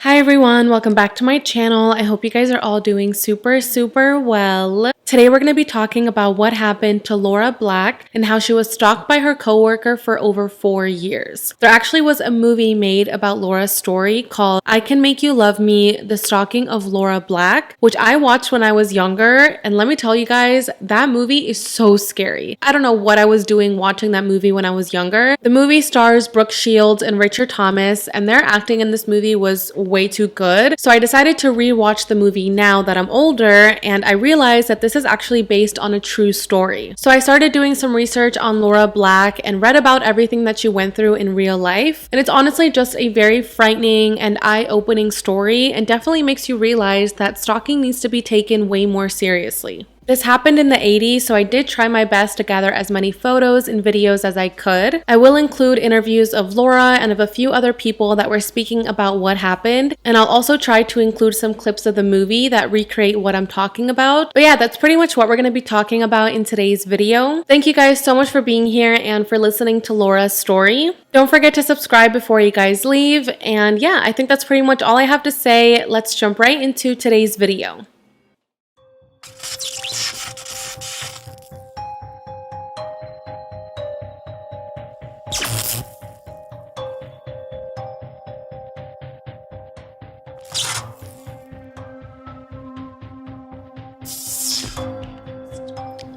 Hi everyone, welcome back to my channel. I hope you guys are all doing super well. Today we're going to be talking about what happened to Laura Black and how she was stalked by her coworker for over 4 years. There actually was a movie made about Laura's story called I Can Make You Love Me, The Stalking of Laura Black, which I watched when I was younger, and let me tell you guys, that movie is so scary. I don't know what I was doing watching that movie when I was younger. The movie stars Brooke Shields and Richard Thomas, and their acting in this movie was way too good. So I decided to rewatch the movie now that I'm older, and I realized that this is actually based on a true story. So I started doing some research on Laura Black and read about everything that she went through in real life. And it's honestly just a very frightening and eye-opening story, and definitely makes you realize that stalking needs to be taken way more seriously. This happened in the 80s, so I did try my best to gather as many photos and videos as I could. I will include interviews of Laura and of a few other people that were speaking about what happened, and I'll also try to include some clips of the movie that recreate what I'm talking about. But yeah, that's pretty much what we're going to be talking about in today's video. Thank you guys so much for being here and for listening to Laura's story. Don't forget to subscribe before you guys leave, and yeah, I think that's pretty much all I have to say. Let's jump right into today's video.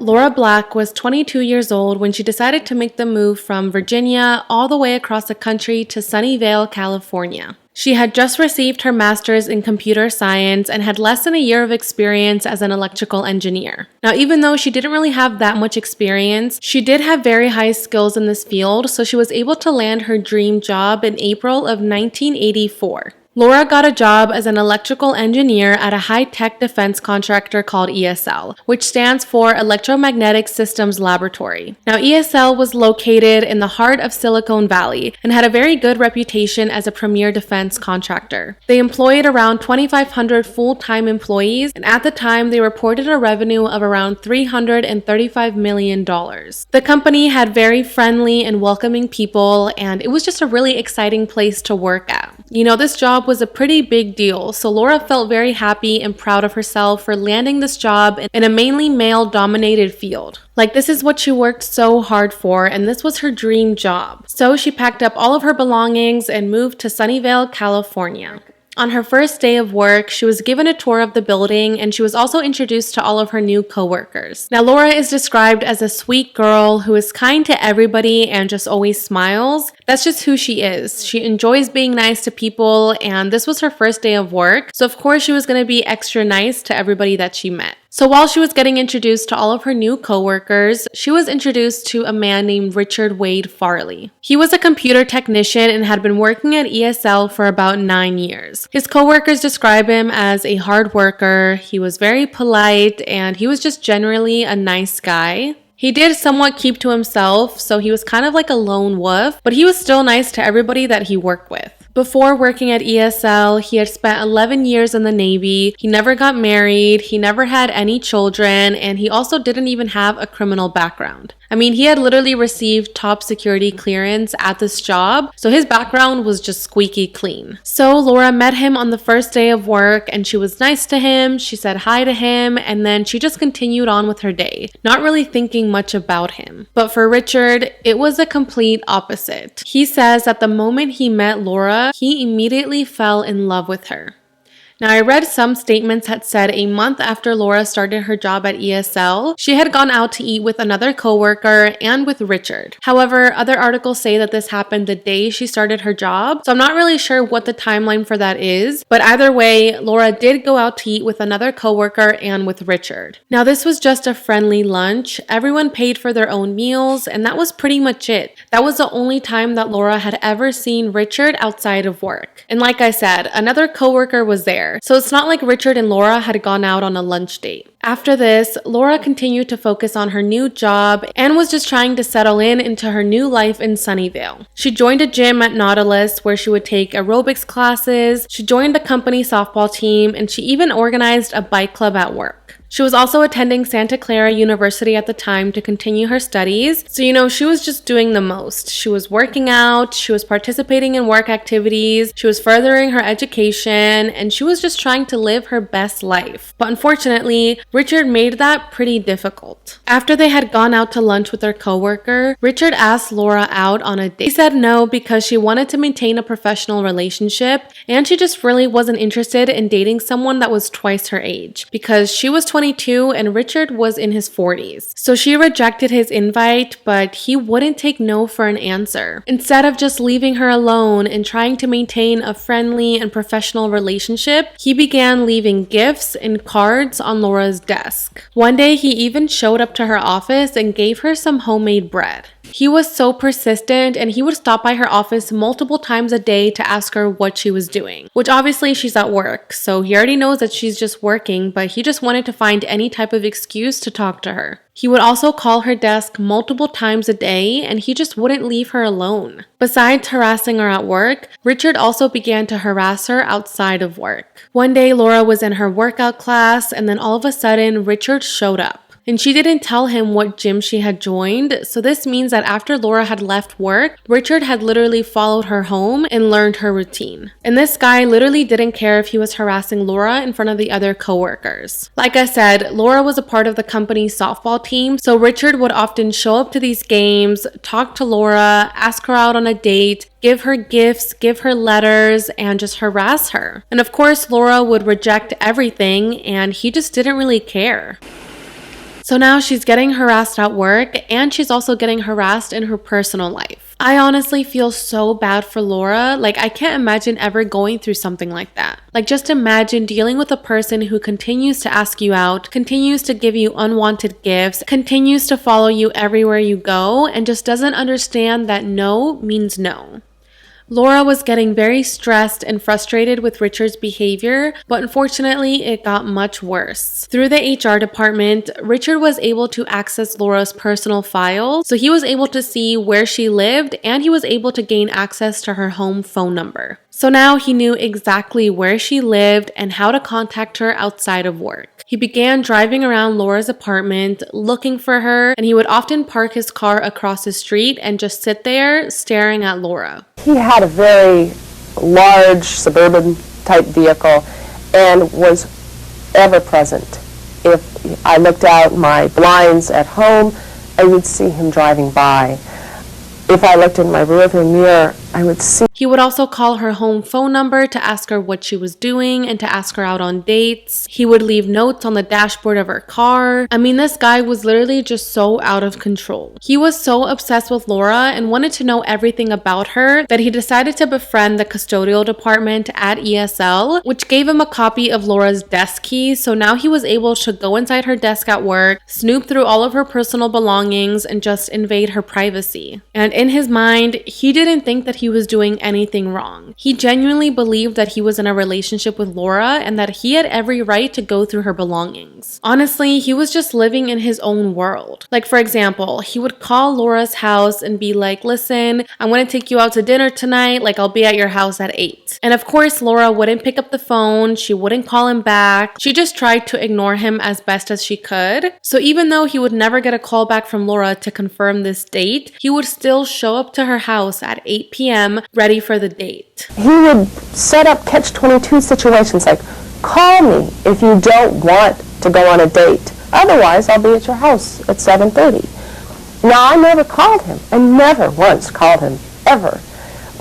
Laura Black was 22 years old when she decided to make the move from Virginia all the way across the country to Sunnyvale, California. She had just received her master's in computer science and had less than a year of experience as an electrical engineer. Now, even though she didn't really have that much experience, she did have very high skills in this field, so she was able to land her dream job in April of 1984. Laura got a job as an electrical engineer at a high-tech defense contractor called ESL, which stands for Electromagnetic Systems Laboratory. Now, ESL was located in the heart of Silicon Valley and had a very good reputation as a premier defense contractor. They employed around 2,500 full-time employees, and at the time, they reported a revenue of around $335 million. The company had very friendly and welcoming people, and it was just a really exciting place to work at. You know, this job was a pretty big deal, so Laura felt very happy and proud of herself for landing this job in a mainly male-dominated field. Like, this is what she worked so hard for, and this was her dream job. So she packed up all of her belongings and moved to Sunnyvale, California. On her first day of work, she was given a tour of the building, and she was also introduced to all of her new coworkers. Now, Laura is described as a sweet girl who is kind to everybody and just always smiles. That's just who she is. She enjoys being nice to people, and this was her first day of work, so of course she was going to be extra nice to everybody that she met. So while she was getting introduced to all of her new coworkers, she was introduced to a man named Richard Farley. He was a computer technician and had been working at ESL for about 9 years. His coworkers describe him as a hard worker, he was very polite, and he was just generally a nice guy. He did somewhat keep to himself, so he was kind of like a lone wolf, but he was still nice to everybody that he worked with. Before working at ESL, he had spent 11 years in the Navy, he never got married, he never had any children, and he also didn't even have a criminal background. I mean, he had literally received top security clearance at this job, so his background was just squeaky clean. So Laura met him on the first day of work, and she was nice to him, she said hi to him, and then she just continued on with her day, not really thinking much about him. But for Richard, it was a complete opposite. He says that the moment he met Laura, he immediately fell in love with her. Now, I read some statements that said a month after Laura started her job at ESL, she had gone out to eat with another coworker and with Richard. However, other articles say that this happened the day she started her job, so I'm not really sure what the timeline for that is, but either way, Laura did go out to eat with another coworker and with Richard. Now, this was just a friendly lunch. Everyone paid for their own meals, and that was pretty much it. That was the only time that Laura had ever seen Richard outside of work. And like I said, another coworker was there. So it's not like Richard and Laura had gone out on a lunch date. After this, Laura continued to focus on her new job and was just trying to settle into her new life in Sunnyvale. She joined a gym at Nautilus where she would take aerobics classes, she joined the company softball team, and she even organized a bike club at work. She was also attending Santa Clara University at the time to continue her studies, so she was just doing the most. She was working out, she was participating in work activities, she was furthering her education, and she was just trying to live her best life. But unfortunately, Richard made that pretty difficult. After they had gone out to lunch with their coworker, Richard asked Laura out on a date. She said no because she wanted to maintain a professional relationship, and she just really wasn't interested in dating someone that was twice her age, because she was 22 and Richard was in his 40s. So she rejected his invite, but he wouldn't take no for an answer. Instead of just leaving her alone and trying to maintain a friendly and professional relationship, he began leaving gifts and cards on Laura's desk. One day he even showed up to her office and gave her some homemade bread. He was so persistent, and he would stop by her office multiple times a day to ask her what she was doing, which obviously she's at work, so he already knows that she's just working, but he just wanted to find any type of excuse to talk to her. He would also call her desk multiple times a day, and he just wouldn't leave her alone. Besides harassing her at work, Richard also began to harass her outside of work. One day, Laura was in her workout class, and then all of a sudden, Richard showed up. And she didn't tell him what gym she had joined, so this means that after Laura had left work, Richard had literally followed her home and learned her routine. And this guy literally didn't care if he was harassing Laura in front of the other coworkers. Like I said, Laura was a part of the company's softball team, so Richard would often show up to these games, talk to Laura, ask her out on a date, give her gifts, give her letters, and just harass her. And of course, Laura would reject everything, and he just didn't really care. So now she's getting harassed at work, and she's also getting harassed in her personal life. I honestly feel so bad for Laura. I can't imagine ever going through something like that. Just imagine dealing with a person who continues to ask you out, continues to give you unwanted gifts, continues to follow you everywhere you go, and just doesn't understand that no means no. Laura was getting very stressed and frustrated with Richard's behavior, but unfortunately, it got much worse. Through the HR department, Richard was able to access Laura's personal files, so he was able to see where she lived, and he was able to gain access to her home phone number. So now he knew exactly where she lived and how to contact her outside of work. He began driving around Laura's apartment, looking for her, and he would often park his car across the street and just sit there staring at Laura. He had a very large suburban type vehicle and was ever present. If I looked out my blinds at home, I would see him driving by. If I looked in my rearview mirror, I would see. He would also call her home phone number to ask her what she was doing and to ask her out on dates. He would leave notes on the dashboard of her car. I mean, this guy was literally just so out of control. He was so obsessed with Laura and wanted to know everything about her that he decided to befriend the custodial department at ESL, which gave him a copy of Laura's desk key. So now he was able to go inside her desk at work, snoop through all of her personal belongings, and just invade her privacy. And in his mind, he didn't think that he was doing anything wrong. He genuinely believed that he was in a relationship with Laura and that he had every right to go through her belongings. Honestly, he was just living in his own world. For example, he would call Laura's house and be like, listen, I'm going to take you out to dinner tonight. I'll be at your house at 8. And of course, Laura wouldn't pick up the phone. She wouldn't call him back. She just tried to ignore him as best as she could. So even though he would never get a call back from Laura to confirm this date, he would still show up to her house at 8 p.m. ready for the date. He would set up catch-22 situations like, call me if you don't want to go on a date. Otherwise, I'll be at your house at 7:30. Now, I never called him. I never once called him, ever.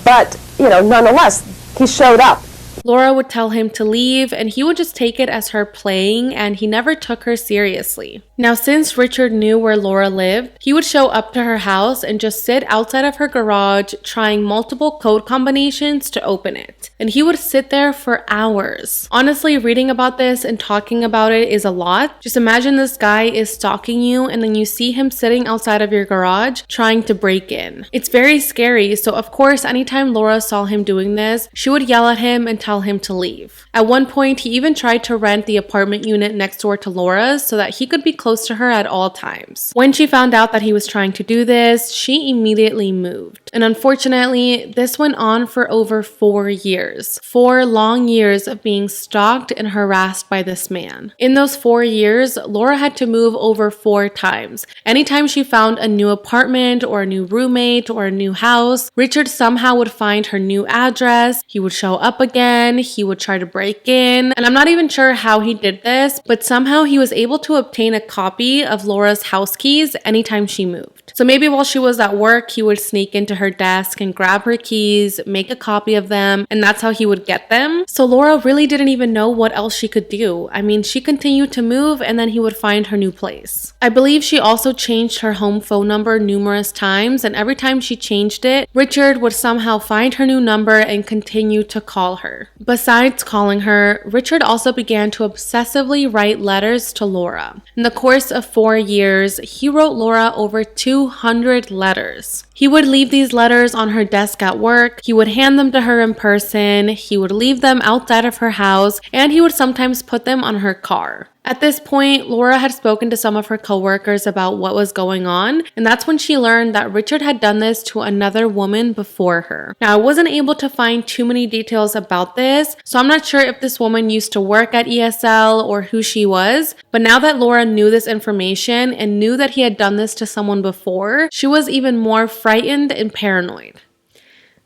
But, nonetheless, he showed up. Laura would tell him to leave, and he would just take it as her playing, and he never took her seriously. Now, since Richard knew where Laura lived, he would show up to her house and just sit outside of her garage trying multiple code combinations to open it. And he would sit there for hours. Honestly, reading about this and talking about it is a lot. Just imagine this guy is stalking you and then you see him sitting outside of your garage trying to break in. It's very scary, so of course, anytime Laura saw him doing this, she would yell at him and tell tell him to leave. At one point, he even tried to rent the apartment unit next door to Laura's so that he could be close to her at all times. When she found out that he was trying to do this, she immediately moved. And unfortunately, this went on for over 4 years. 4 long years of being stalked and harassed by this man. In those 4 years, Laura had to move over 4 times. Anytime she found a new apartment or a new roommate or a new house, Richard somehow would find her new address. He would show up again. He would try to break in. And I'm not even sure how he did this, but somehow he was able to obtain a copy of Laura's house keys anytime she moved. So maybe while she was at work, he would sneak into her desk and grab her keys, make a copy of them, and that's how he would get them. So Laura really didn't even know what else she could do. I mean, she continued to move and then he would find her new place. I believe she also changed her home phone number numerous times, and every time she changed it, Richard would somehow find her new number and continue to call her. Besides calling her, Richard also began to obsessively write letters to Laura. In the course of 4 years, he wrote Laura over 200 letters. He would leave these letters on her desk at work, he would hand them to her in person, he would leave them outside of her house, and he would sometimes put them on her car. At this point, Laura had spoken to some of her coworkers about what was going on, and that's when she learned that Richard had done this to another woman before her. Now, I wasn't able to find too many details about this, so I'm not sure if this woman used to work at ESL or who she was, but now that Laura knew this information and knew that he had done this to someone before, she was even more frightened and paranoid.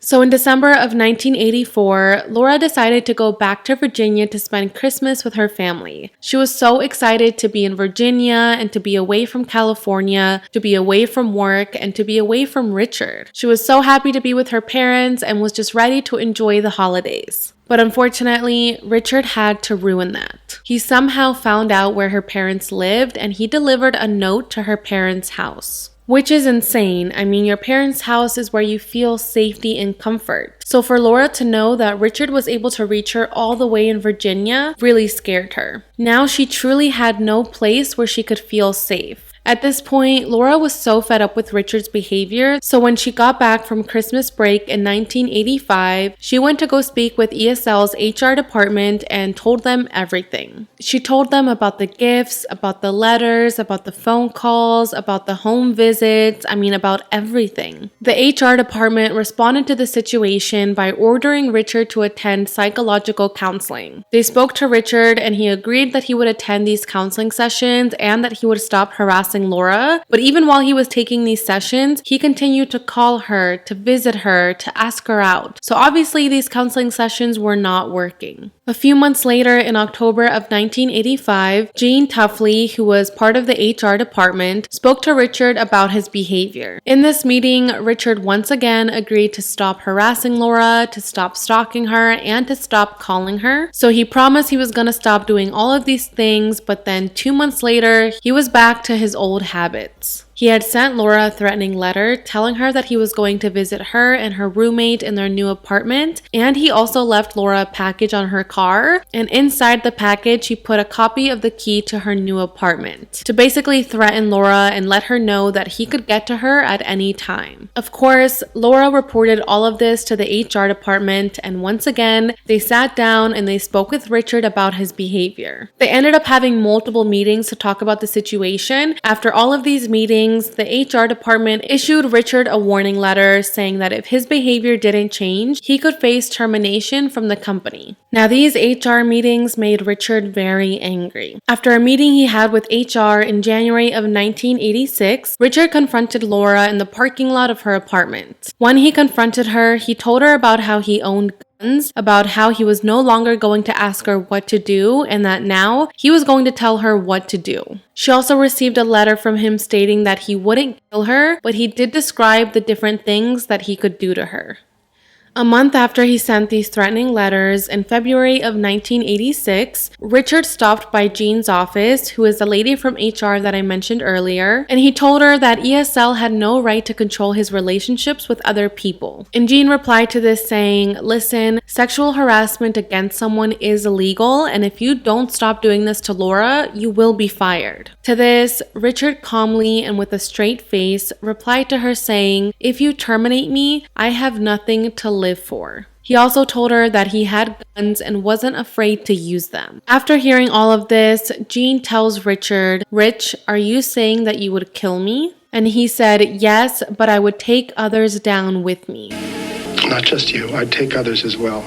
So in December of 1984, Laura decided to go back to Virginia to spend Christmas with her family. She was so excited to be in Virginia and to be away from California, to be away from work, and to be away from Richard. She was so happy to be with her parents and was just ready to enjoy the holidays. But unfortunately, Richard had to ruin that. He somehow found out where her parents lived and he delivered a note to her parents' house. Which is insane. I mean, your parents' house is where you feel safety and comfort. So for Laura to know that Richard was able to reach her all the way in Virginia really scared her. Now she truly had no place where she could feel safe. At this point, Laura was so fed up with Richard's behavior, so when she got back from Christmas break in 1985, she went to go speak with ESL's HR department and told them everything. She told them about the gifts, about the letters, about the phone calls, about the home visits, about everything. The HR department responded to the situation by ordering Richard to attend psychological counseling. They spoke to Richard and he agreed that he would attend these counseling sessions and that he would stop harassing Laura, but even while he was taking these sessions, he continued to call her, to visit her, to ask her out. So obviously these counseling sessions were not working. A few months later, in October of 1985, Jean Tuffley, who was part of the HR department, spoke to Richard about his behavior. In this meeting, Richard once again agreed to stop harassing Laura, to stop stalking her, and to stop calling her. So he promised he was going to stop doing all of these things, but then 2 months later, he was back to his old habits. He had sent Laura a threatening letter telling her that he was going to visit her and her roommate in their new apartment, and he also left Laura a package on her car, and inside the package he put a copy of the key to her new apartment to basically threaten Laura and let her know that he could get to her at any time. Of course, Laura reported all of this to the HR department, and once again, they sat down and they spoke with Richard about his behavior. They ended up having multiple meetings to talk about the situation. After all of these meetings, the HR department issued Richard a warning letter saying that if his behavior didn't change, he could face termination from the company. Now, these HR meetings made Richard very angry. After a meeting he had with HR in January of 1986, Richard confronted Laura in the parking lot of her apartment. When he confronted her, he told her about how he owned guns, about how he was no longer going to ask her what to do, and that now he was going to tell her what to do. She also received a letter from him stating that he wouldn't kill her, but he did describe the different things that he could do to her. A month after he sent these threatening letters, in February of 1986, Richard stopped by Jean's office, who is the lady from HR that I mentioned earlier, and he told her that ESL had no right to control his relationships with other people. And Jean replied to this saying, "Listen, sexual harassment against someone is illegal, and if you don't stop doing this to Laura, you will be fired." To this, Richard calmly and with a straight face replied to her saying, "If you terminate me, I have nothing to live for." He also told her that he had guns and wasn't afraid to use them. After hearing all of this, Jean tells Richard, "Rich, are you saying that you would kill me?" And he said, "Yes, but I would take others down with me." Not just you, I'd take others as well.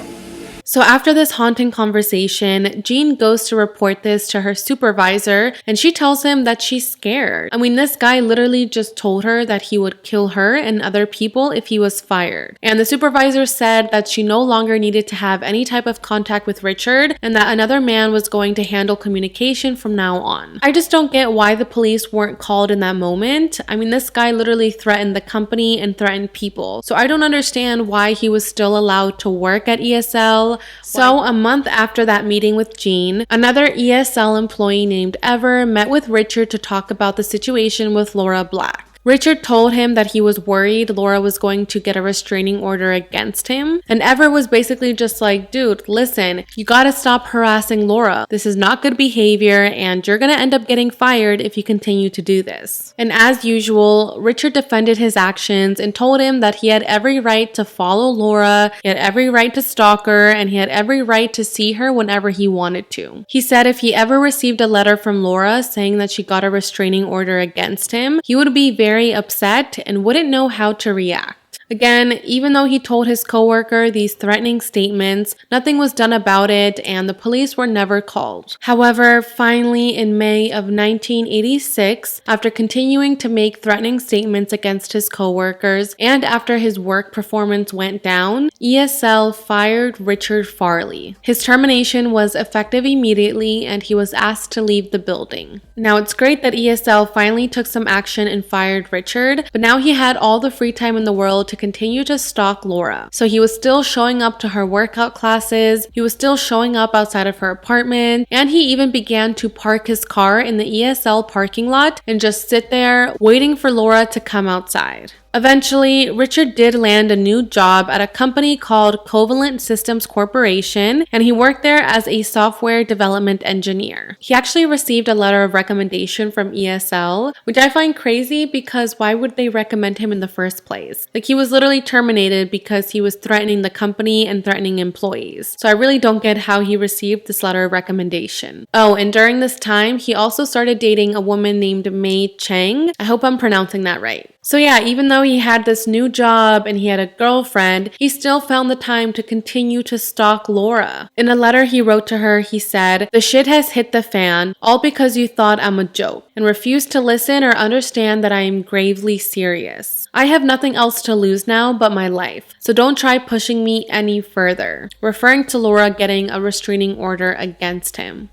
So after this haunting conversation, Jean goes to report this to her supervisor, and she tells him that she's scared. I mean, this guy literally just told her that he would kill her and other people if he was fired. And the supervisor said that she no longer needed to have any type of contact with Richard and that another man was going to handle communication from now on. I just don't get why the police weren't called in that moment. I mean, this guy literally threatened the company and threatened people. So I don't understand why he was still allowed to work at ESL. So a month after that meeting with Jean, another ESL employee named Ever met with Richard to talk about the situation with Laura Black. Richard told him that he was worried Laura was going to get a restraining order against him, and Ever was basically just like, "Dude, listen, you gotta stop harassing Laura. This is not good behavior and you're gonna end up getting fired if you continue to do this." And as usual, Richard defended his actions and told him that he had every right to follow Laura, he had every right to stalk her, and he had every right to see her whenever he wanted to. He said if he ever received a letter from Laura saying that she got a restraining order against him, he would be very upset and wouldn't know how to react. Again, even though he told his coworker these threatening statements, nothing was done about it and the police were never called. However, finally in May of 1986, after continuing to make threatening statements against his coworkers and after his work performance went down, ESL fired Richard Farley. His termination was effective immediately and he was asked to leave the building. Now, it's great that ESL finally took some action and fired Richard, but now he had all the free time in the world to continue to stalk Laura. So he was still showing up to her workout classes, he was still showing up outside of her apartment, and he even began to park his car in the ESL parking lot and just sit there waiting for Laura to come outside. Eventually, Richard did land a new job at a company called Covalent Systems Corporation, and he worked there as a software development engineer. He actually received a letter of recommendation from ESL, which I find crazy because why would they recommend him in the first place? Like, he was literally terminated because he was threatening the company and threatening employees. So I really don't get how he received this letter of recommendation. Oh, and during this time, he also started dating a woman named Mei Cheng. I hope I'm pronouncing that right. So yeah, even though he had this new job and he had a girlfriend, he still found the time to continue to stalk Laura. In a letter he wrote to her, he said, "The shit has hit the fan, all because you thought I'm a joke, and refused to listen or understand that I am gravely serious. I have nothing else to lose now but my life, so don't try pushing me any further," referring to Laura getting a restraining order against him.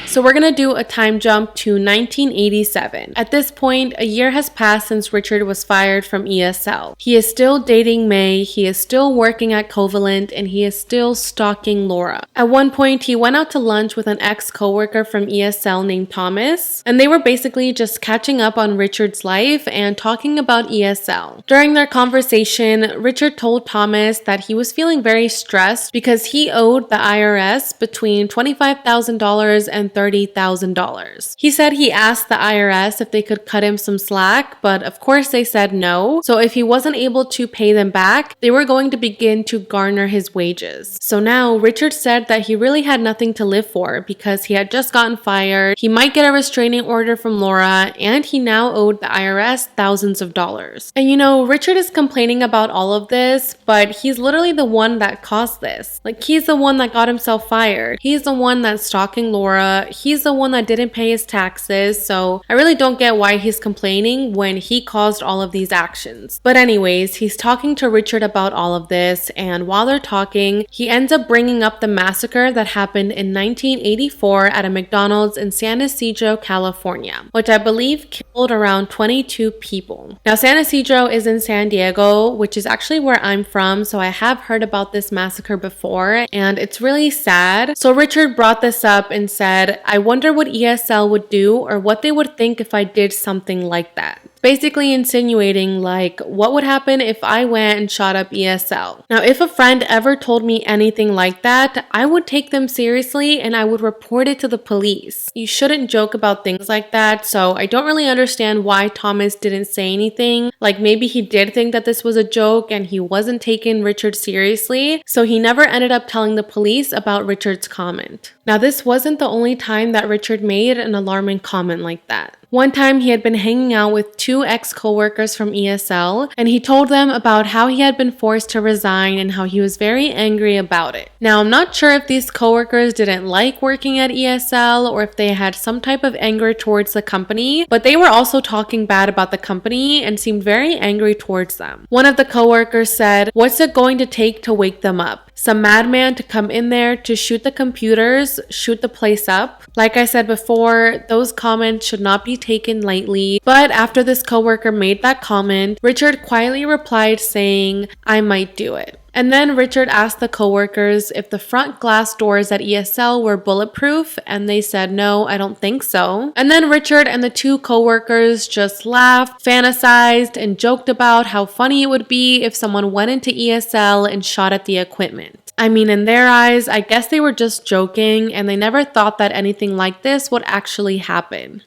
So we're gonna do a time jump to 1987. At this point, a year has passed since Richard was fired from ESL. He is still dating May, he is still working at Covalent, and he is still stalking Laura. At one point, he went out to lunch with an ex-coworker from ESL named Thomas, and they were basically just catching up on Richard's life and talking about ESL. During their conversation, Richard told Thomas that he was feeling very stressed because he owed the IRS between $25,000 and $30,000. He said he asked the IRS if they could cut him some slack, but of course they said no. So if he wasn't able to pay them back, they were going to begin to garner his wages. So now Richard said that he really had nothing to live for because he had just gotten fired, he might get a restraining order from Laura, and he now owed the IRS thousands of dollars. And you know, Richard is complaining about all of this, but he's literally the one that caused this. Like, he's the one that got himself fired. He's the one that's stalking Laura. He's the one that didn't pay his taxes, so I really don't get why he's complaining when he caused all of these actions. But anyways, he's talking to Richard about all of this, and while they're talking, he ends up bringing up the massacre that happened in 1984 at a McDonald's in San Ysidro, California, which I believe killed around 22 people. Now, San Ysidro is in San Diego, which is actually where I'm from, so I have heard about this massacre before, and it's really sad. So Richard brought this up and said, "I wonder what ESL would do or what they would think if I did something like that." basically insinuating like, what would happen if I went and shot up ESL? Now, if a friend ever told me anything like that, I would take them seriously and I would report it to the police. You shouldn't joke about things like that, so I don't really understand why Thomas didn't say anything. Like, maybe he did think that this was a joke and he wasn't taking Richard seriously, so he never ended up telling the police about Richard's comment. Now, this wasn't the only time that Richard made an alarming comment like that. One time he had been hanging out with two ex-coworkers from ESL, and he told them about how he had been forced to resign and how he was very angry about it. Now, I'm not sure if these coworkers didn't like working at ESL or if they had some type of anger towards the company, but they were also talking bad about the company and seemed very angry towards them. One of the coworkers said, "What's it going to take to wake them up? Some madman to come in there to shoot the computers, shoot the place up?" Like I said before, those comments should not be taken lightly, but after this coworker made that comment, Richard quietly replied saying, "I might do it." And then Richard asked the coworkers if the front glass doors at ESL were bulletproof, and they said, "No, I don't think so." And then Richard and the two coworkers just laughed, fantasized, and joked about how funny it would be if someone went into ESL and shot at the equipment. I mean, in their eyes, I guess they were just joking, and they never thought that anything like this would actually happen.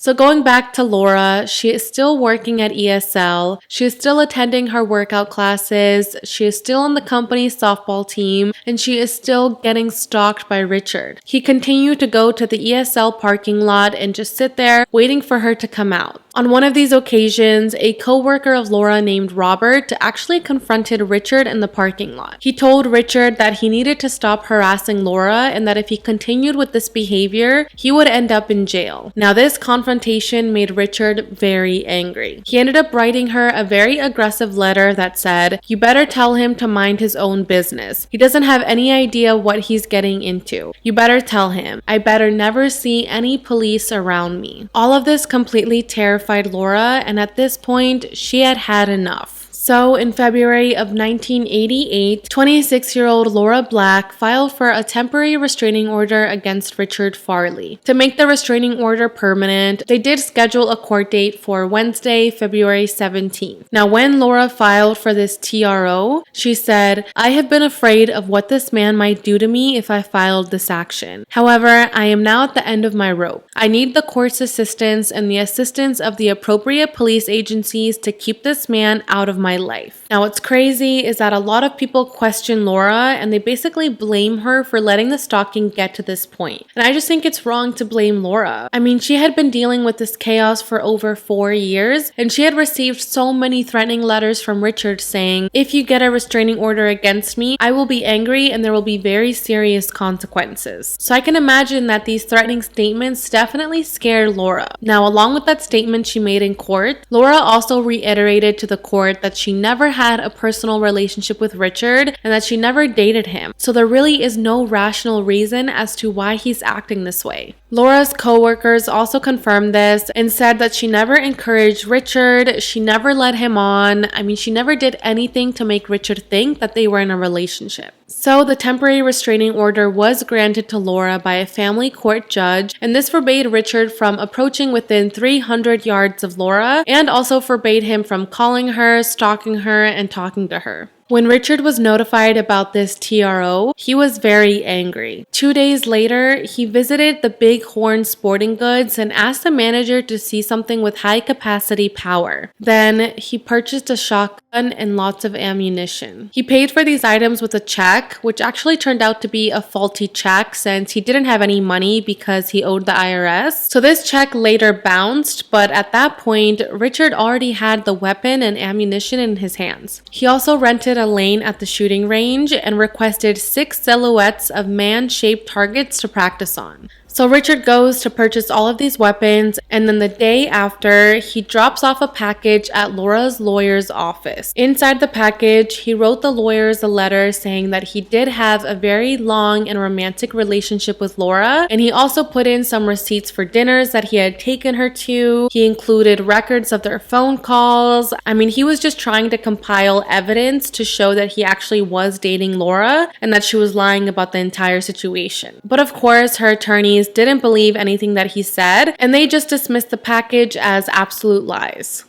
So going back to Laura, she is still working at ESL, she is still attending her workout classes, she is still on the company's softball team, and she is still getting stalked by Richard. He continued to go to the ESL parking lot and just sit there waiting for her to come out. On one of these occasions, a co-worker of Laura named Robert actually confronted Richard in the parking lot. He told Richard that he needed to stop harassing Laura and that if he continued with this behavior, he would end up in jail. Now, this confrontation made Richard very angry. He ended up writing her a very aggressive letter that said, "You better tell him to mind his own business. He doesn't have any idea what he's getting into. You better tell him. I better never see any police around me." All of this completely terrified Laura, and at this point, she had had enough. So, in February of 1988, 26-year-old Laura Black filed for a temporary restraining order against Richard Farley. To make the restraining order permanent, they did schedule a court date for Wednesday, February 17th. Now, when Laura filed for this TRO, she said, "I have been afraid of what this man might do to me if I filed this action. However, I am now at the end of my rope. I need the court's assistance and the assistance of the appropriate police agencies to keep this man out of my life." Now, what's crazy is that a lot of people question Laura and they basically blame her for letting the stalking get to this point. And I just think it's wrong to blame Laura. I mean, she had been dealing with this chaos for over 4 years, and she had received so many threatening letters from Richard saying, "If you get a restraining order against me, I will be angry and there will be very serious consequences." So I can imagine that these threatening statements definitely scared Laura. Now, along with that statement she made in court, Laura also reiterated to the court that she never had a personal relationship with Richard and that she never dated him. So there really is no rational reason as to why he's acting this way. Laura's co-workers also confirmed this and said that she never encouraged Richard, she never led him on. I mean, she never did anything to make Richard think that they were in a relationship. So the temporary restraining order was granted to Laura by a family court judge, and this forbade Richard from approaching within 300 yards of Laura and also forbade him from calling her, stalking her, and talking to her. When Richard was notified about this TRO, he was very angry. 2 days later, he visited the Big Horn Sporting Goods and asked the manager to see something with high capacity power. Then, he purchased a shotgun and lots of ammunition. He paid for these items with a check, which actually turned out to be a faulty check since he didn't have any money because he owed the IRS. So this check later bounced, but at that point, Richard already had the weapon and ammunition in his hands. He also rented a lane at the shooting range and requested 6 silhouettes of man-shaped targets to practice on. So Richard goes to purchase all of these weapons, and then the day after, he drops off a package at Laura's lawyer's office. Inside the package, he wrote the lawyers a letter saying that he did have a very long and romantic relationship with Laura, and he also put in some receipts for dinners that he had taken her to. He included records of their phone calls. I mean, he was just trying to compile evidence to show that he actually was dating Laura and that she was lying about the entire situation. But of course, her attorneys didn't believe anything that he said, and they just dismissed the package as absolute lies.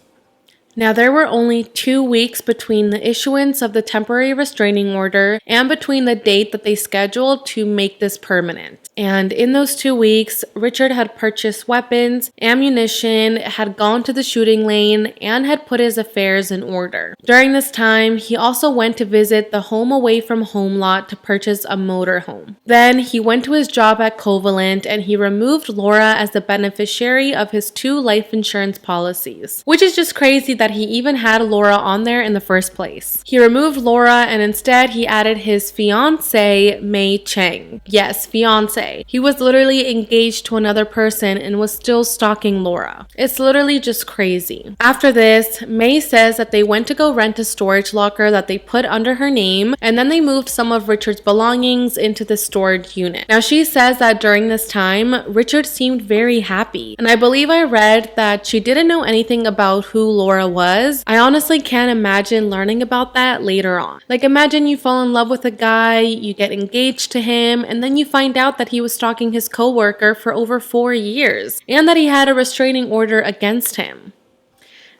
Now, there were only 2 weeks between the issuance of the temporary restraining order and between the date that they scheduled to make this permanent. And in those 2 weeks, Richard had purchased weapons, ammunition, had gone to the shooting lane, and had put his affairs in order. During this time, he also went to visit the home away from home lot to purchase a motorhome. Then he went to his job at Covalent and he removed Laura as the beneficiary of his 2 life insurance policies, which is just crazy that he even had Laura on there in the first place. He removed Laura and instead he added his fiancée, May Cheng. Yes, fiancée. He was literally engaged to another person and was still stalking Laura. It's literally just crazy. After this, May says that they went to go rent a storage locker that they put under her name, and then they moved some of Richard's belongings into the storage unit. Now she says that during this time, Richard seemed very happy, and I believe I read that she didn't know anything about who Laura was. I honestly can't imagine learning about that later on. Like, imagine you fall in love with a guy, you get engaged to him, and then you find out that he was stalking his coworker for over 4 years, and that he had a restraining order against him.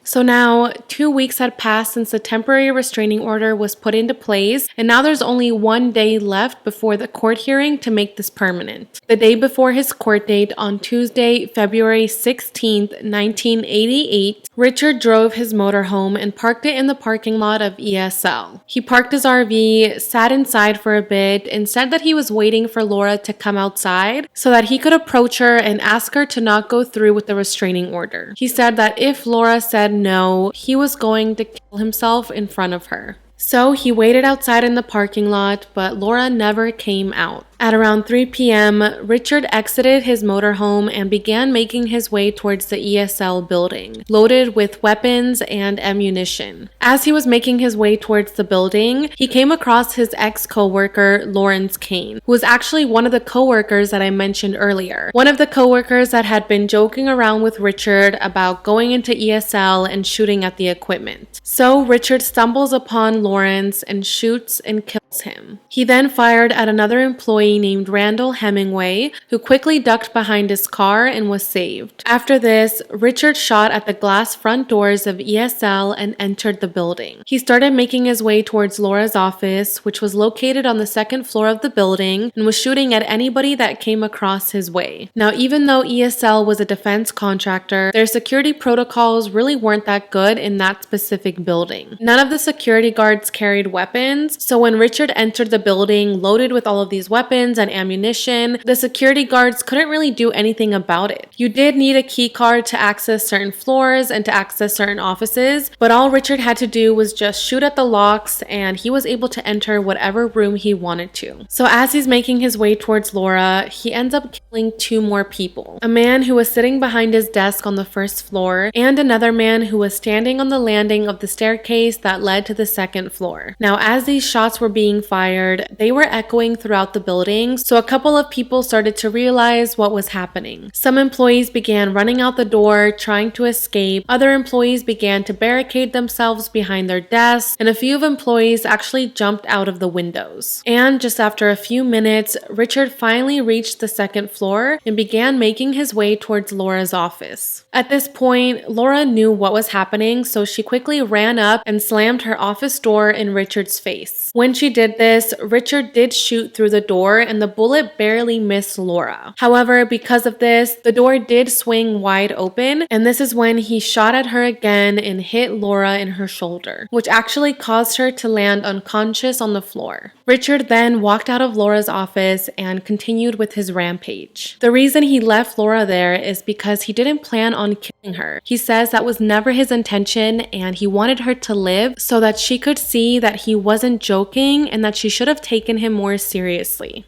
So now, 2 weeks had passed since the temporary restraining order was put into place, and now there's only 1 day left before the court hearing to make this permanent. The day before his court date, on Tuesday, February 16th, 1988, Richard drove his motorhome and parked it in the parking lot of ESL. He parked his RV, sat inside for a bit, and said that he was waiting for Laura to come outside so that he could approach her and ask her to not go through with the restraining order. He said that if Laura said no, he was going to kill himself in front of her. So he waited outside in the parking lot, but Laura never came out. At around 3 p.m., Richard exited his motorhome and began making his way towards the ESL building, loaded with weapons and ammunition. As he was making his way towards the building, he came across his ex-coworker, Lawrence Kane, who was actually one of the coworkers that I mentioned earlier. One of the coworkers that had been joking around with Richard about going into ESL and shooting at the equipment. So Richard stumbles upon Lawrence and shoots and kills him. He then fired at another employee named Randall Hemingway, who quickly ducked behind his car and was saved. After this, Richard shot at the glass front doors of ESL and entered the building. He started making his way towards Laura's office, which was located on the 2nd floor of the building, and was shooting at anybody that came across his way. Now, even though ESL was a defense contractor, their security protocols really weren't that good in that specific building. None of the security guards carried weapons, so when Richard entered the building loaded with all of these weapons and ammunition, the security guards couldn't really do anything about it. You did need a key card to access certain floors and to access certain offices, but all Richard had to do was just shoot at the locks and he was able to enter whatever room he wanted to. So as he's making his way towards Laura, he ends up killing 2 more people. A man who was sitting behind his desk on the 1st floor and another man who was standing on the landing of the staircase that led to the 2nd floor. Now, as these shots were being fired, they were echoing throughout the building, so a couple of people started to realize what was happening. Some employees began running out the door, trying to escape. Other employees began to barricade themselves behind their desks, and a few of employees actually jumped out of the windows. And just after a few minutes, Richard finally reached the 2nd floor and began making his way towards Laura's office. At this point, Laura knew what was happening, so she quickly ran up and slammed her office door in Richard's face. When she did this, Richard did shoot through the door and the bullet barely missed Laura. However, because of this, the door did swing wide open, and this is when he shot at her again and hit Laura in her shoulder, which actually caused her to land unconscious on the floor. Richard then walked out of Laura's office and continued with his rampage. The reason he left Laura there is because he didn't plan on killing her. He says that was never his intention and he wanted her to live so that she could see that he wasn't joking and that she should have taken him more seriously.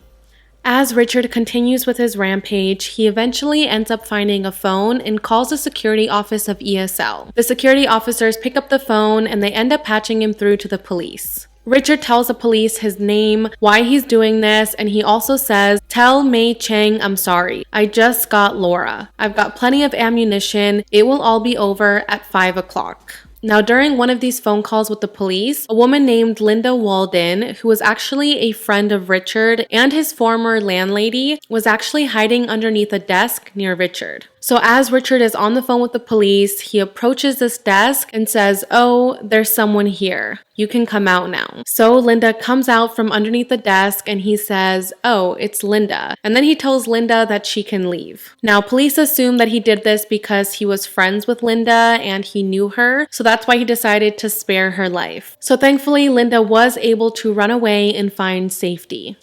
As Richard continues with his rampage, he eventually ends up finding a phone and calls the security office of ESL. The security officers pick up the phone and they end up patching him through to the police. Richard tells the police his name, why he's doing this, and he also says, "Tell May Cheng I'm sorry. I just got Laura. I've got plenty of ammunition. It will all be over at 5 o'clock. Now, during one of these phone calls with the police, a woman named Linda Walden, who was actually a friend of Richard and his former landlady, was actually hiding underneath a desk near Richard. So as Richard is on the phone with the police, he approaches this desk and says, "Oh, there's someone here. You can come out now." So Linda comes out from underneath the desk and he says, "Oh, it's Linda." And then he tells Linda that she can leave. Now, police assume that he did this because he was friends with Linda and he knew her. So that's why he decided to spare her life. So thankfully, Linda was able to run away and find safety.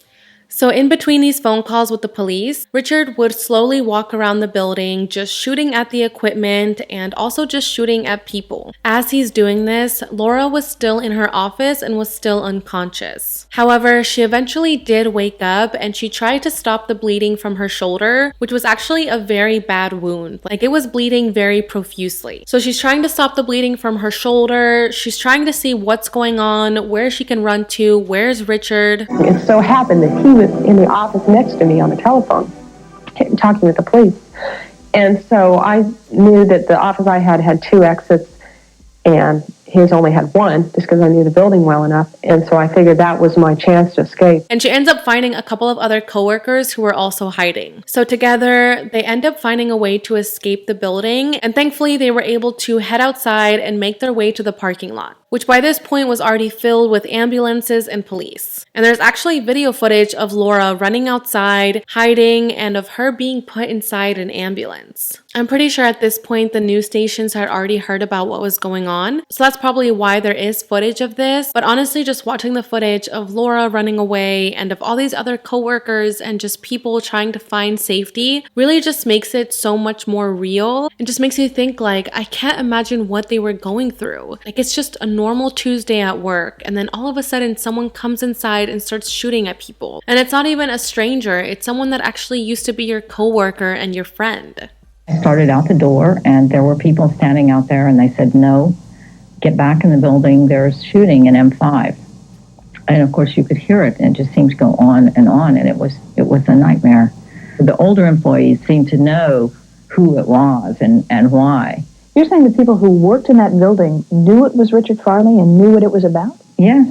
So in between these phone calls with the police, Richard would slowly walk around the building, just shooting at the equipment and also just shooting at people. As he's doing this, Laura was still in her office and was still unconscious. However, she eventually did wake up and she tried to stop the bleeding from her shoulder, which was actually a very bad wound. Like, it was bleeding very profusely. So she's trying to stop the bleeding from her shoulder. She's trying to see what's going on, where she can run to, where's Richard. It so happened that he was in the office next to me on the telephone, talking with the police. And so I knew that the office I had two exits, and his only had one, just because I knew the building well enough. And so I figured that was my chance to escape. And she ends up finding a couple of other coworkers who were also hiding. So together, they end up finding a way to escape the building. And thankfully, they were able to head outside and make their way to the parking lot, which by this point was already filled with ambulances and police. And there's actually video footage of Laura running outside, hiding, and of her being put inside an ambulance. I'm pretty sure at this point the news stations had already heard about what was going on, so that's probably why there is footage of this. But honestly, just watching the footage of Laura running away and of all these other coworkers and just people trying to find safety really just makes it so much more real and just makes you think, like, I can't imagine what they were going through. Like, it's just a normal Tuesday at work, and then all of a sudden someone comes inside and starts shooting at people. And it's not even a stranger, it's someone that actually used to be your coworker and your friend. I started out the door and there were people standing out there and they said, "No, get back in the building, there's shooting in M5." And of course you could hear it and it just seemed to go on and it was a nightmare. The older employees seemed to know who it was and why. You're saying the people who worked in that building knew it was Richard Farley and knew what it was about? Yes.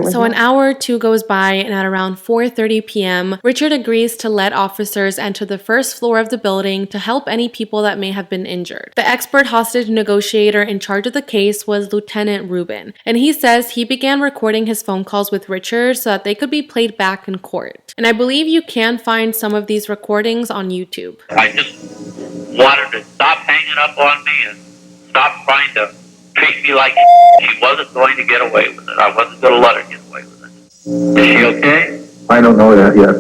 So an hour or two goes by, and at around 4:30 p.m., Richard agrees to let officers enter the first floor of the building to help any people that may have been injured. The expert hostage negotiator in charge of the case was Lieutenant Rubin, and he says he began recording his phone calls with Richard so that they could be played back in court. And I believe you can find some of these recordings on YouTube. I just wanted to stop hanging up on me and stop trying to treat me like she wasn't going to get away with it. I wasn't going to let her get away with it. Is she okay? I don't know that yet.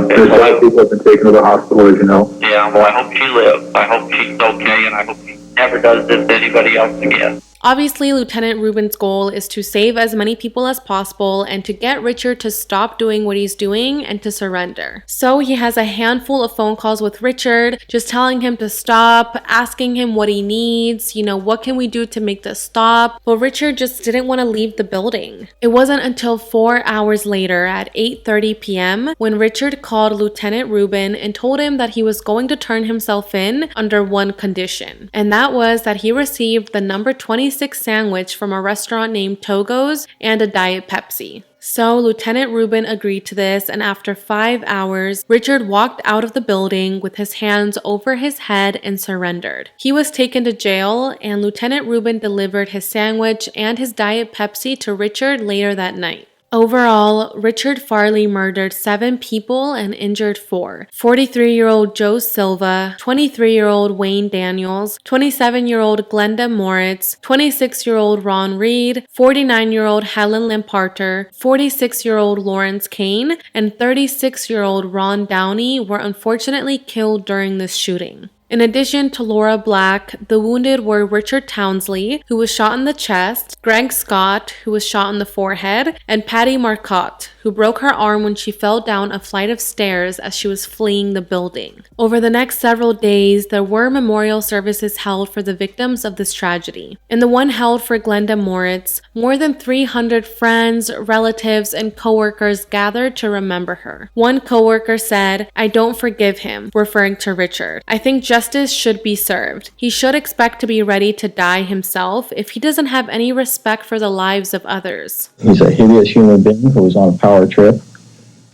There's a lot of people have been taken to the hospital, as you know. Yeah, well, I hope she lives. I hope she's okay, and I hope she never does this to anybody else again. Obviously, Lieutenant Rubin's goal is to save as many people as possible and to get Richard to stop doing what he's doing and to surrender. So he has a handful of phone calls with Richard, just telling him to stop, asking him what he needs, what can we do to make this stop? But Richard just didn't want to leave the building. It wasn't until 4 hours later at 8:30 p.m. when Richard called Lieutenant Rubin and told him that he was going to turn himself in under one condition. And that was that he received the number 26 sandwich from a restaurant named Togo's and a Diet Pepsi. So Lieutenant Rubin agreed to this, and after 5 hours, Richard walked out of the building with his hands over his head and surrendered. He was taken to jail, and Lieutenant Rubin delivered his sandwich and his Diet Pepsi to Richard later that night. Overall, Richard Farley murdered 7 people and injured 4. 43-year-old Joe Silva, 23-year-old Wayne Daniels, 27-year-old Glenda Moritz, 26-year-old Ron Reed, 49-year-old Helen Lamparter, 46-year-old Lawrence Kane, and 36-year-old Ron Downey were unfortunately killed during this shooting. In addition to Laura Black, the wounded were Richard Townsley, who was shot in the chest, Greg Scott, who was shot in the forehead, and Patty Marcotte, who broke her arm when she fell down a flight of stairs as she was fleeing the building. Over the next several days, there were memorial services held for the victims of this tragedy. In the one held for Glenda Moritz, more than 300 friends, relatives, and coworkers gathered to remember her. One coworker said, "I don't forgive him," referring to Richard. "I think justice should be served. He should expect to be ready to die himself if he doesn't have any respect for the lives of others." He's a hideous human being who was on a power trip.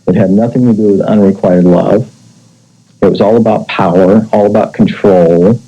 It had nothing to do with unrequited love. It was all about power, all about control,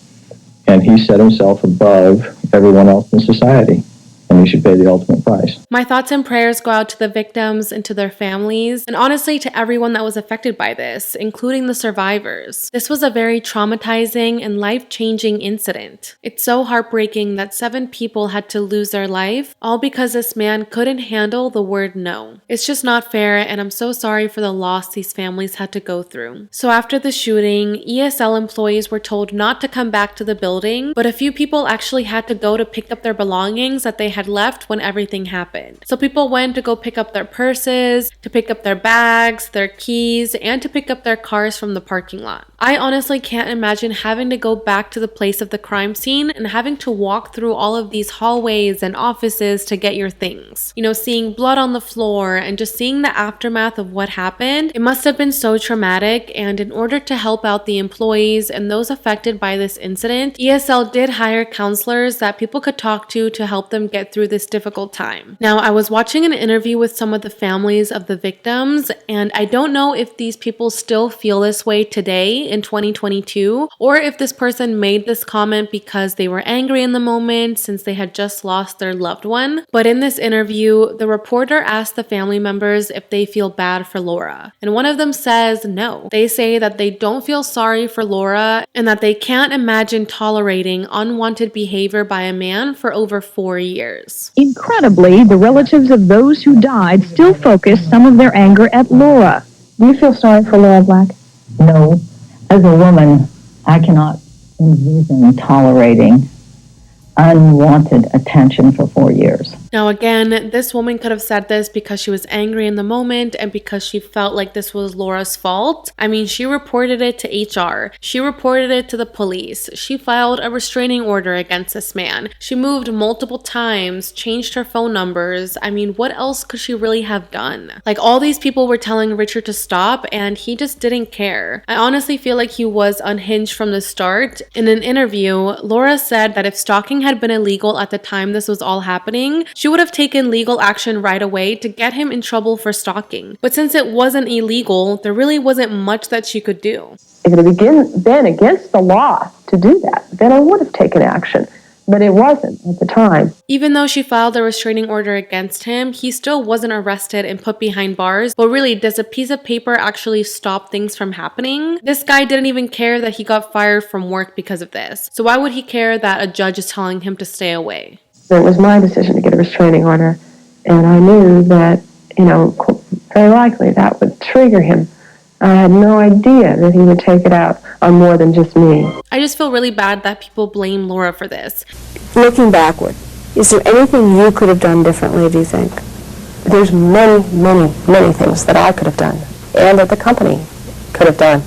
and he set himself above everyone else in society, and he should pay the ultimate price. My thoughts and prayers go out to the victims and to their families, and honestly to everyone that was affected by this, including the survivors. This was a very traumatizing and life-changing incident. It's so heartbreaking that 7 people had to lose their life, all because this man couldn't handle the word no. It's just not fair, and I'm so sorry for the loss these families had to go through. So after the shooting, ESL employees were told not to come back to the building, but a few people actually had to go to pick up their belongings that they had left when everything happened. So people went to go pick up their purses, to pick up their bags, their keys, and to pick up their cars from the parking lot. I honestly can't imagine having to go back to the place of the crime scene and having to walk through all of these hallways and offices to get your things. You know, seeing blood on the floor and just seeing the aftermath of what happened, it must have been so traumatic, and in order to help out the employees and those affected by this incident, ESL did hire counselors that people could talk to help them get through this difficult time. Now, I was watching an interview with some of the families of the victims, and I don't know if these people still feel this way today in 2022, or if this person made this comment because they were angry in the moment since they had just lost their loved one. But in this interview, the reporter asked the family members if they feel bad for Laura, and one of them says no. They say that they don't feel sorry for Laura and that they can't imagine tolerating unwanted behavior by a man for over 4 years. Incredibly, the relatives of those who died still focus some of their anger at Laura. Do you feel sorry for Laura Black? No. As a woman, I cannot envision tolerating unwanted attention for 4 years. Now again, this woman could have said this because she was angry in the moment and because she felt like this was Laura's fault. I mean, she reported it to HR. She reported it to the police. She filed a restraining order against this man. She moved multiple times, changed her phone numbers. I mean, what else could she really have done? Like, all these people were telling Richard to stop and he just didn't care. I honestly feel like he was unhinged from the start. In an interview, Laura said that if stalking had been illegal at the time this was all happening, she would have taken legal action right away to get him in trouble for stalking. But since it wasn't illegal, there really wasn't much that she could do. If it had been against the law to do that, then I would have taken action. But it wasn't at the time. Even though she filed a restraining order against him, he still wasn't arrested and put behind bars. But really, does a piece of paper actually stop things from happening? This guy didn't even care that he got fired from work because of this. So why would he care that a judge is telling him to stay away? It was my decision to get a restraining order, and I knew that, very likely that would trigger him. I had no idea that he would take it out on more than just me. I just feel really bad that people blame Laura for this. Looking backward, is there anything you could have done differently, do you think? There's many, many, many things that I could have done, and that the company could have done.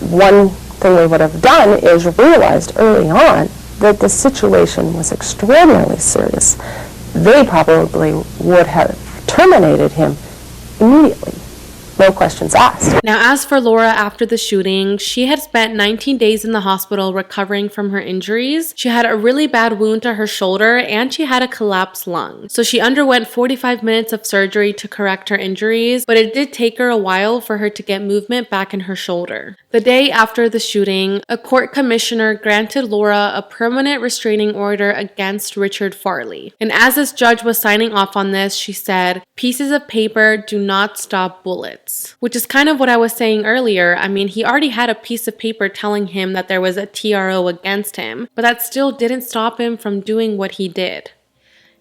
One thing we would have done is realized early on that the situation was extraordinarily serious. They probably would have terminated him immediately. No questions asked. Now, as for Laura after the shooting, she had spent 19 days in the hospital recovering from her injuries. She had a really bad wound to her shoulder and she had a collapsed lung. So she underwent 45 minutes of surgery to correct her injuries, but it did take her a while for her to get movement back in her shoulder. The day after the shooting, a court commissioner granted Laura a permanent restraining order against Richard Farley. And as this judge was signing off on this, she said, "Pieces of paper do not stop bullets." Which is kind of what I was saying earlier. I mean, he already had a piece of paper telling him that there was a TRO against him, but that still didn't stop him from doing what he did.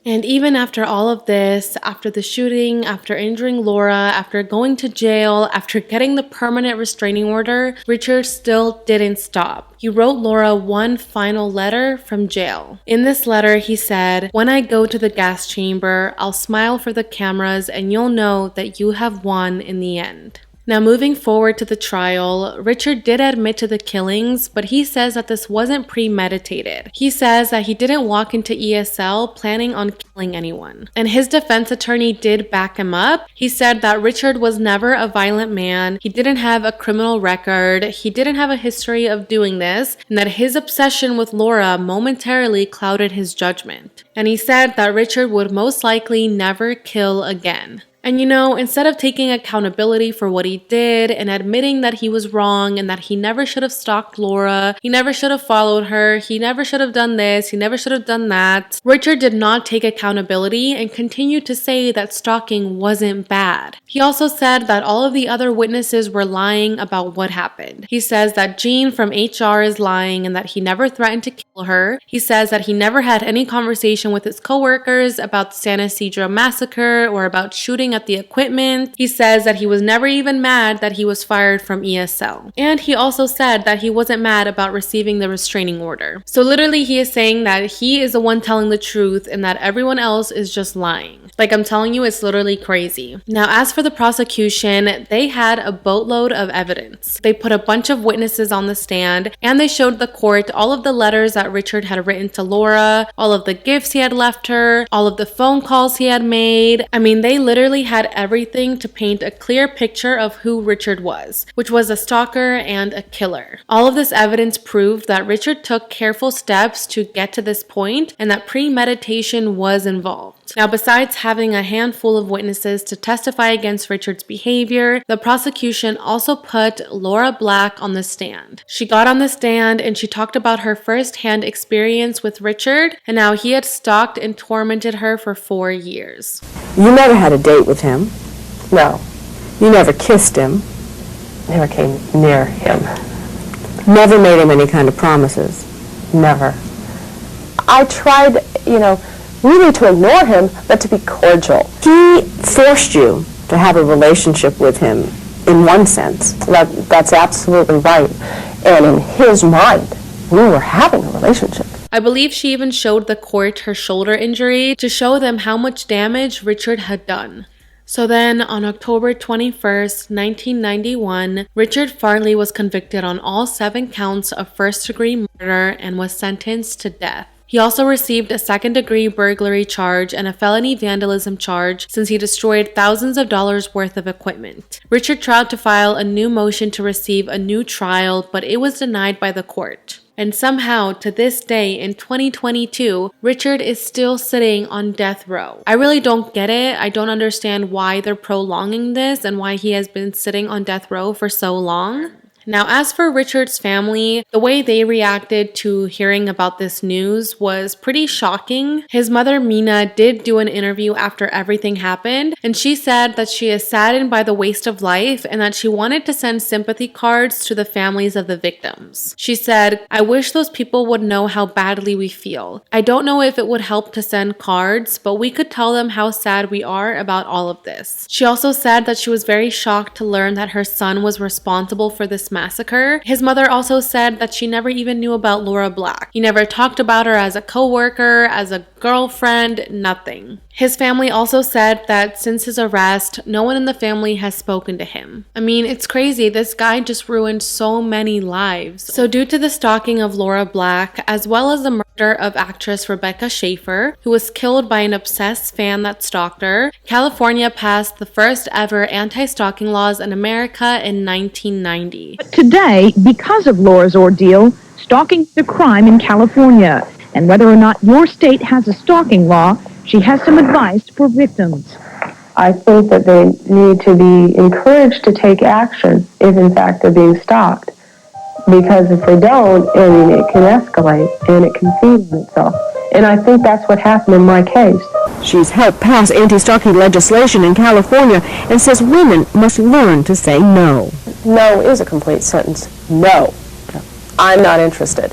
And even after all of this, after the shooting, after injuring Laura, after going to jail, after getting the permanent restraining order, Richard still didn't stop. He wrote Laura one final letter from jail. In this letter, he said, "When I go to the gas chamber, I'll smile for the cameras and you'll know that you have won in the end." Now, moving forward to the trial, Richard did admit to the killings, but he says that this wasn't premeditated. He says that he didn't walk into ESL planning on killing anyone. And his defense attorney did back him up. He said that Richard was never a violent man, he didn't have a criminal record, he didn't have a history of doing this, and that his obsession with Laura momentarily clouded his judgment. And he said that Richard would most likely never kill again. And instead of taking accountability for what he did and admitting that he was wrong and that he never should have stalked Laura, he never should have followed her, he never should have done this, he never should have done that, Richard did not take accountability and continued to say that stalking wasn't bad. He also said that all of the other witnesses were lying about what happened. He says that Jean from HR is lying and that he never threatened to kill her. He says that he never had any conversation with his coworkers about the San Isidro massacre or about shooting at the equipment. He says that he was never even mad that he was fired from ESL. And he also said that he wasn't mad about receiving the restraining order. So literally he is saying that he is the one telling the truth and that everyone else is just lying. Like I'm telling you, it's literally crazy. Now, as for the prosecution, they had a boatload of evidence. They put a bunch of witnesses on the stand and they showed the court all of the letters that Richard had written to Laura, all of the gifts he had left her, all of the phone calls he had made. I mean, they literally had everything to paint a clear picture of who Richard was, which was a stalker and a killer. All of this evidence proved that Richard took careful steps to get to this point and that premeditation was involved. Now, besides having a handful of witnesses to testify against Richard's behavior, the prosecution also put Laura Black on the stand. She got on the stand and she talked about her first-hand experience with Richard and how he had stalked and tormented her for 4 years. You never had a date with him. No. You never kissed him. Never came near him. Never made him any kind of promises. Never. I tried, really to ignore him, but to be cordial. He forced you to have a relationship with him in one sense. That's absolutely right. And in his mind, we were having a relationship. I believe she even showed the court her shoulder injury to show them how much damage Richard had done. So then, on October 21st, 1991, Richard Farley was convicted on all 7 counts of first-degree murder and was sentenced to death. He also received a second-degree burglary charge and a felony vandalism charge since he destroyed thousands of dollars worth of equipment. Richard tried to file a new motion to receive a new trial, but it was denied by the court. And somehow, to this day, in 2022, Richard is still sitting on death row. I really don't get it. I don't understand why they're prolonging this and why he has been sitting on death row for so long. Now, as for Richard's family, the way they reacted to hearing about this news was pretty shocking. His mother, Mina, did do an interview after everything happened, and she said that she is saddened by the waste of life and that she wanted to send sympathy cards to the families of the victims. She said, "I wish those people would know how badly we feel. I don't know if it would help to send cards, but we could tell them how sad we are about all of this." She also said that she was very shocked to learn that her son was responsible for this massacre. His mother also said that she never even knew about Laura Black. He never talked about her as a coworker, as a girlfriend, nothing. His family also said that since his arrest, no one in the family has spoken to him. I mean, it's crazy. This guy just ruined so many lives. So due to the stalking of Laura Black, as well as the murder of actress Rebecca Schaefer, who was killed by an obsessed fan that stalked her, California passed the first ever anti-stalking laws in America in 1990. Today, because of Laura's ordeal, stalking is a crime in California. And whether or not your state has a stalking law, she has some advice for victims. I think that they need to be encouraged to take action if, in fact, they're being stalked. Because if they don't, it can escalate and it can feed on itself. And I think that's what happened in my case. She's helped pass anti-stalking legislation in California and says women must learn to say no. No is a complete sentence. No. I'm not interested.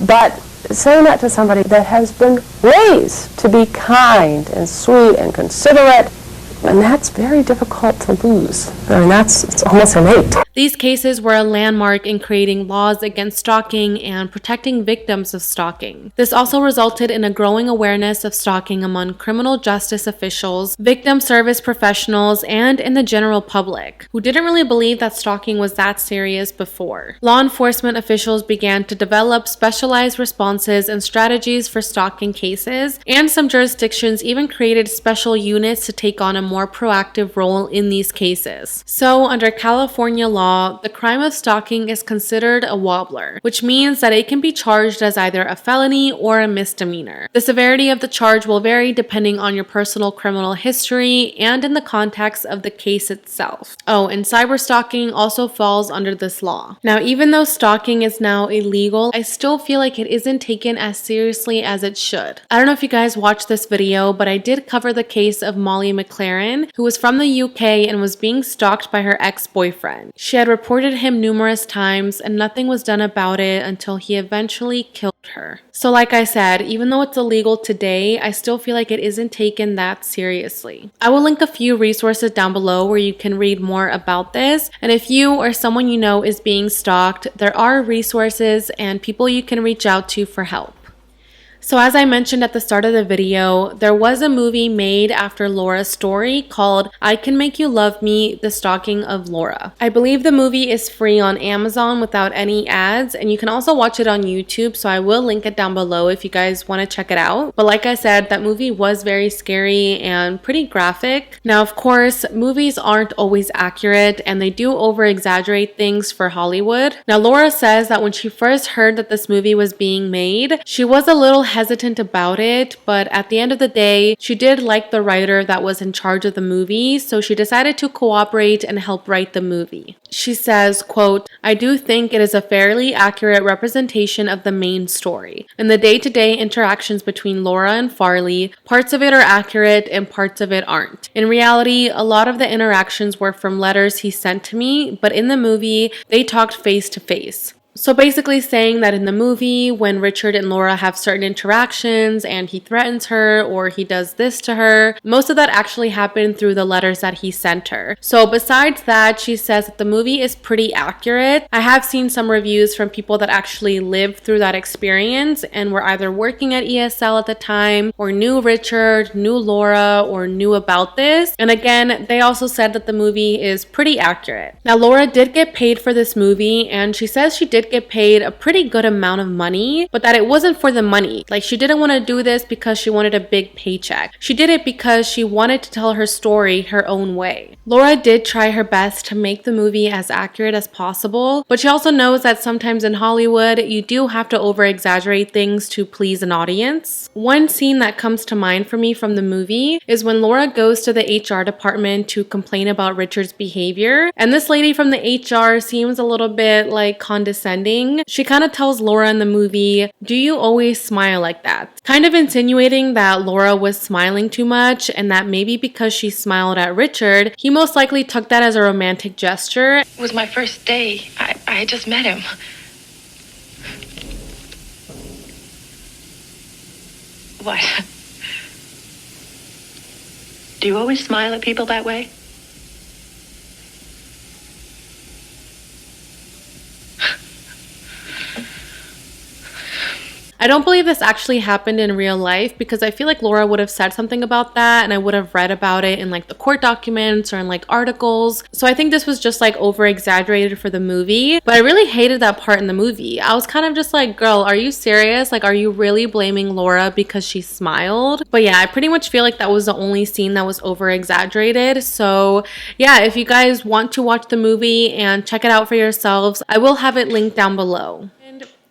But saying that to somebody that has been raised to be kind and sweet and considerate, and that's very difficult to lose. I mean, it's almost innate. These cases were a landmark in creating laws against stalking and protecting victims of stalking. This also resulted in a growing awareness of stalking among criminal justice officials, victim service professionals, and in the general public, who didn't really believe that stalking was that serious before. Law enforcement officials began to develop specialized responses and strategies for stalking cases, and some jurisdictions even created special units to take on a more proactive role in these cases. So, under California law, law, the crime of stalking is considered a wobbler, which means that it can be charged as either a felony or a misdemeanor. The severity of the charge will vary depending on your personal criminal history and in the context of the case itself. Oh, and cyberstalking also falls under this law. Now, even though stalking is now illegal, I still feel like it isn't taken as seriously as it should. I don't know if you guys watched this video, but I did cover the case of Molly McLaren, who was from the UK and was being stalked by her ex-boyfriend. She had reported him numerous times and nothing was done about it until he eventually killed her. So like I said, even though it's illegal today, I still feel like it isn't taken that seriously. I will link a few resources down below where you can read more about this, and if you or someone you know is being stalked, there are resources and people you can reach out to for help. So as I mentioned at the start of the video, there was a movie made after Laura's story called I Can Make You Love Me, The Stalking of Laura. I believe the movie is free on Amazon without any ads, and you can also watch it on YouTube, so I will link it down below if you guys want to check it out. But like I said, that movie was very scary and pretty graphic. Now, of course, movies aren't always accurate, and they do over-exaggerate things for Hollywood. Now, Laura says that when she first heard that this movie was being made, she was a little hesitant about it, but at the end of the day, she did like the writer that was in charge of the movie, so she decided to cooperate and help write the movie. She says, quote, I do think it is a fairly accurate representation of the main story. In the day-to-day interactions between Laura and Farley, parts of it are accurate and parts of it aren't. In reality, a lot of the interactions were from letters he sent to me, but in the movie, they talked face to face. So basically saying that in the movie, when Richard and Laura have certain interactions and he threatens her or he does this to her, most of that actually happened through the letters that he sent her. So besides that, she says that the movie is pretty accurate. I have seen some reviews from people that actually lived through that experience and were either working at ESL at the time or knew Richard, knew Laura, or knew about this. And again, they also said that the movie is pretty accurate. Now, Laura did get paid for this movie, and she says she did get paid a pretty good amount of money, but that it wasn't for the money. Like, she didn't want to do this because she wanted a big paycheck. She did it because she wanted to tell her story her own way. Laura did try her best to make the movie as accurate as possible, but she also knows that sometimes in Hollywood, you do have to over-exaggerate things to please an audience. One scene that comes to mind for me from the movie is when Laura goes to the HR department to complain about Richard's behavior, and this lady from the HR seems a little bit like condescending. She kind of tells Laura in the movie, do you always smile like that? Kind of insinuating that Laura was smiling too much and that maybe because she smiled at Richard, he most likely took that as a romantic gesture. It was my first day. I had just met him. What? Do you always smile at people that way? I don't believe this actually happened in real life because I feel like Laura would have said something about that and I would have read about it in like the court documents or in like articles. So I think this was just like over exaggerated for the movie, but I really hated that part in the movie. I was kind of just like, girl, are you serious? Like, are you really blaming Laura because she smiled? But yeah, I pretty much feel like that was the only scene that was over exaggerated. So yeah, if you guys want to watch the movie and check it out for yourselves, I will have it linked down below.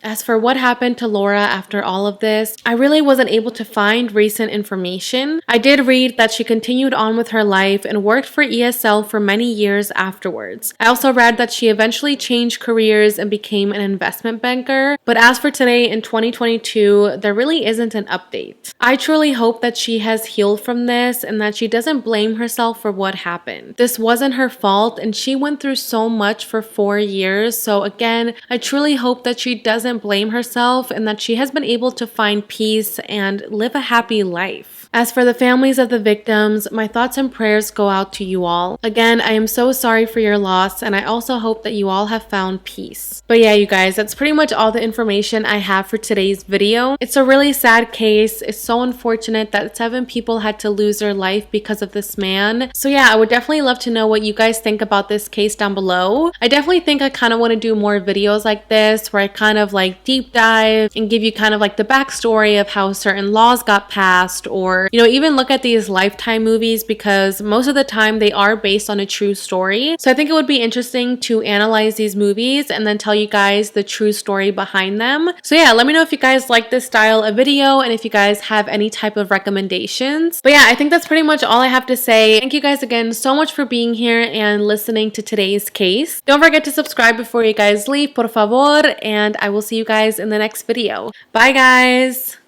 As for what happened to Laura after all of this, I really wasn't able to find recent information. I did read that she continued on with her life and worked for ESL for many years afterwards. I also read that she eventually changed careers and became an investment banker. But as for today in 2022, there really isn't an update. I truly hope that she has healed from this and that she doesn't blame herself for what happened. This wasn't her fault and she went through so much for 4 years. So again, I truly hope that she doesn't blame herself and that she has been able to find peace and live a happy life. As for the families of the victims, my thoughts and prayers go out to you all. Again, I am so sorry for your loss, and I also hope that you all have found peace. But yeah, you guys, that's pretty much all the information I have for today's video. It's a really sad case. It's so unfortunate that 7 people had to lose their life because of this man. So yeah, I would definitely love to know what you guys think about this case down below. I definitely think I kind of want to do more videos like this where I kind of like deep dive and give you kind of like the backstory of how certain laws got passed or or, you know, even look at these Lifetime movies, because most of the time they are based on a true story. So I think it would be interesting to analyze these movies and then tell you guys the true story behind them. So yeah, let me know if you guys like this style of video and if you guys have any type of recommendations. But yeah, I think that's pretty much all I have to say. Thank you guys again so much for being here and listening to today's case. Don't forget to subscribe before you guys leave, por favor, and I will see you guys in the next video. Bye guys!